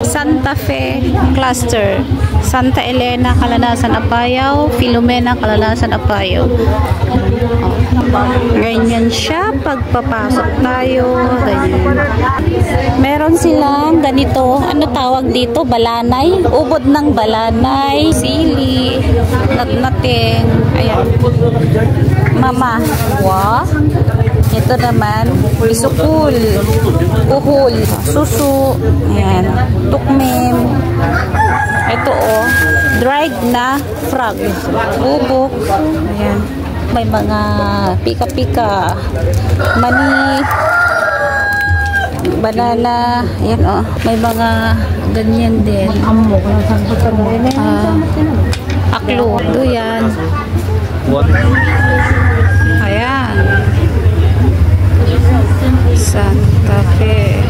Santa Fe Cluster. Santa Elena, Kalanasan, Apayao. Filomena, Kalanasan, Apayao. Ganyan siya pagpapasok tayo. Ganyan. Meron silang ganito. Ano tawag dito? Balanay. Ubod ng balanay. Sili. Natnating. Ayan. Mama. Wow. Ito naman. Bisukul. Uhul. Susu. Ayan. Tukmim. Ito oh. Dried na frog. Bubuk. Ayan. May mga pika-pika. Mani. Banana. Ayan oh. May mga ganyan din. Aklo. Duyan. Ayan. Santa Fe.